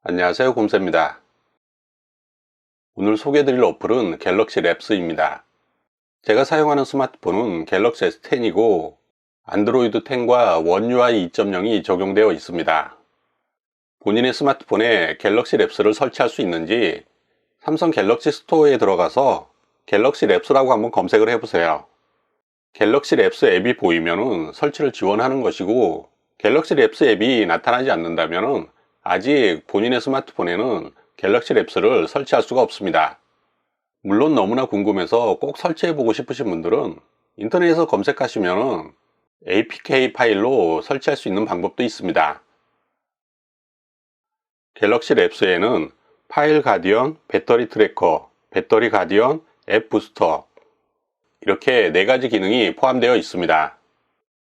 안녕하세요, 곰새입니다. 오늘 소개해드릴 어플은 갤럭시 랩스입니다. 제가 사용하는 스마트폰은 갤럭시 S10이고 안드로이드 10과 원 UI 2.0이 적용되어 있습니다. 본인의 스마트폰에 갤럭시 랩스를 설치할 수 있는지 삼성 갤럭시 스토어에 들어가서 갤럭시 랩스라고 한번 검색을 해보세요. 갤럭시 랩스 앱이 보이면 설치를 지원하는 것이고, 갤럭시 랩스 앱이 나타나지 않는다면 아직 본인의 스마트폰에는 갤럭시 랩스를 설치할 수가 없습니다. 물론 너무나 궁금해서 꼭 설치해보고 싶으신 분들은 인터넷에서 검색하시면 APK 파일로 설치할 수 있는 방법도 있습니다. 갤럭시 랩스에는 파일 가디언, 배터리 트래커, 배터리 가디언, 앱 부스터 이렇게 4가지 기능이 포함되어 있습니다.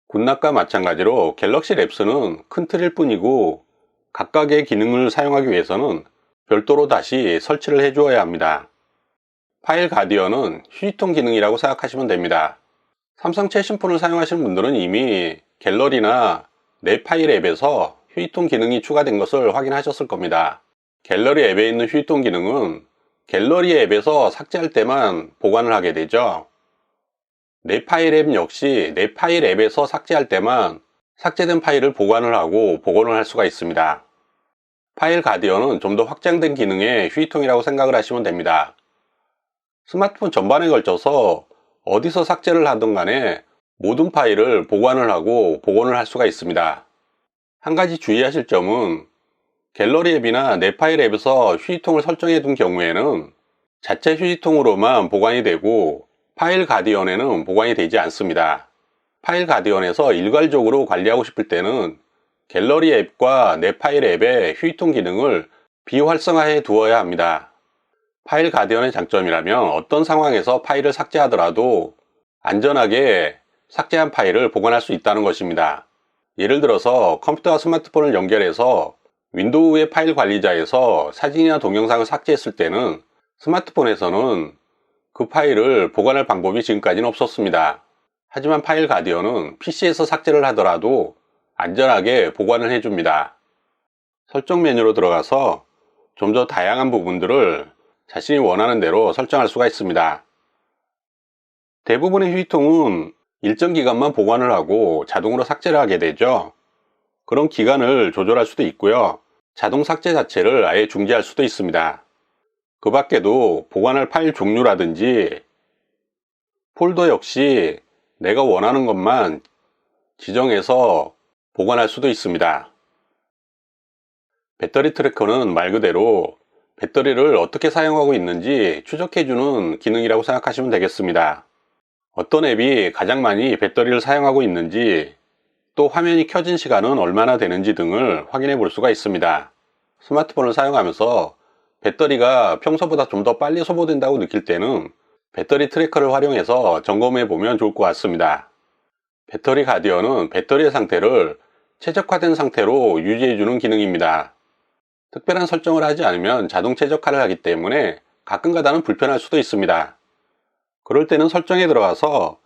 굿낙과 마찬가지로 갤럭시 랩스는 큰 틀일 뿐이고 각각의 기능을 사용하기 위해서는 별도로 다시 설치를 해 주어야 합니다. 파일 가디언은 휴지통 기능이라고 생각하시면 됩니다. 삼성 최신폰을 사용하시는 분들은 이미 갤러리나 내 파일 앱에서 휴지통 기능이 추가된 것을 확인하셨을 겁니다. 갤러리 앱에 있는 휴지통 기능은 갤러리 앱에서 삭제할 때만 보관을 하게 되죠. 내 파일 앱 역시 내 파일 앱에서 삭제할 때만 삭제된 파일을 보관을 하고 복원을 할 수가 있습니다. 파일 가디언은 좀 더 확장된 기능의 휴지통이라고 생각을 하시면 됩니다. 스마트폰 전반에 걸쳐서 어디서 삭제를 하든 간에 모든 파일을 보관을 하고 복원을 할 수가 있습니다. 한 가지 주의하실 점은 갤러리 앱이나 내 파일 앱에서 휴지통을 설정해 둔 경우에는 자체 휴지통으로만 보관이 되고 파일 가디언에는 보관이 되지 않습니다. 파일 가디언에서 일괄적으로 관리하고 싶을 때는 갤러리 앱과 내 파일 앱의 휴지통 기능을 비활성화해 두어야 합니다. 파일 가디언의 장점이라면 어떤 상황에서 파일을 삭제하더라도 안전하게 삭제한 파일을 보관할 수 있다는 것입니다. 예를 들어서 컴퓨터와 스마트폰을 연결해서 윈도우의 파일 관리자에서 사진이나 동영상을 삭제했을 때는 스마트폰에서는 그 파일을 보관할 방법이 지금까지는 없었습니다. 하지만 파일 가디언은 PC에서 삭제를 하더라도 안전하게 보관을 해줍니다. 설정 메뉴로 들어가서 좀 더 다양한 부분들을 자신이 원하는 대로 설정할 수가 있습니다. 대부분의 휴지통은 일정 기간만 보관을 하고 자동으로 삭제를 하게 되죠. 그런 기간을 조절할 수도 있고요. 자동 삭제 자체를 아예 중지할 수도 있습니다. 그 밖에도 보관할 파일 종류라든지 폴더 역시 내가 원하는 것만 지정해서 보관할 수도 있습니다. 배터리 트래커는 말 그대로 배터리를 어떻게 사용하고 있는지 추적해주는 기능이라고 생각하시면 되겠습니다. 어떤 앱이 가장 많이 배터리를 사용하고 있는지, 또 화면이 켜진 시간은 얼마나 되는지 등을 확인해 볼 수가 있습니다. 스마트폰을 사용하면서 배터리가 평소보다 좀 더 빨리 소모된다고 느낄 때는 배터리 트래커를 활용해서 점검해 보면 좋을 것 같습니다. 배터리 가디언은 배터리의 상태를 최적화된 상태로 유지해 주는 기능입니다. 특별한 설정을 하지 않으면 자동 최적화를 하기 때문에 가끔가다는 불편할 수도 있습니다. 그럴 때는 설정에 들어가서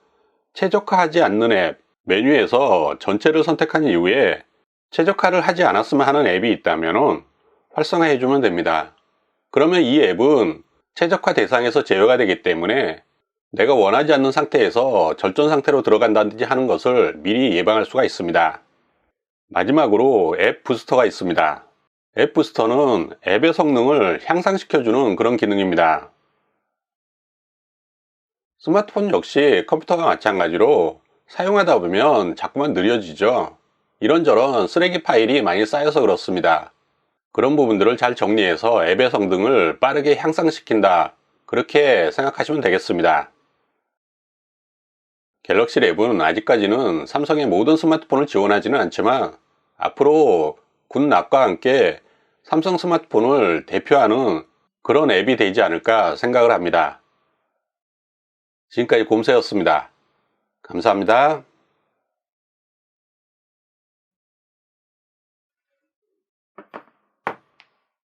최적화하지 않는 앱 메뉴에서 전체를 선택한 이후에 최적화를 하지 않았으면 하는 앱이 있다면 활성화해 주면 됩니다. 그러면 이 앱은 최적화 대상에서 제외가 되기 때문에 내가 원하지 않는 상태에서 절전 상태로 들어간다든지 하는 것을 미리 예방할 수가 있습니다. 마지막으로 앱 부스터가 있습니다. 앱 부스터는 앱의 성능을 향상시켜주는 그런 기능입니다. 스마트폰 역시 컴퓨터와 마찬가지로 사용하다 보면 자꾸만 느려지죠. 이런저런 쓰레기 파일이 많이 쌓여서 그렇습니다. 그런 부분들을 잘 정리해서 앱의 성능을 빠르게 향상시킨다, 그렇게 생각하시면 되겠습니다. 갤럭시 랩은 아직까지는 삼성의 모든 스마트폰을 지원하지는 않지만 앞으로 굿낙과 함께 삼성 스마트폰을 대표하는 그런 앱이 되지 않을까 생각을 합니다. 지금까지 곰새였습니다. 감사합니다.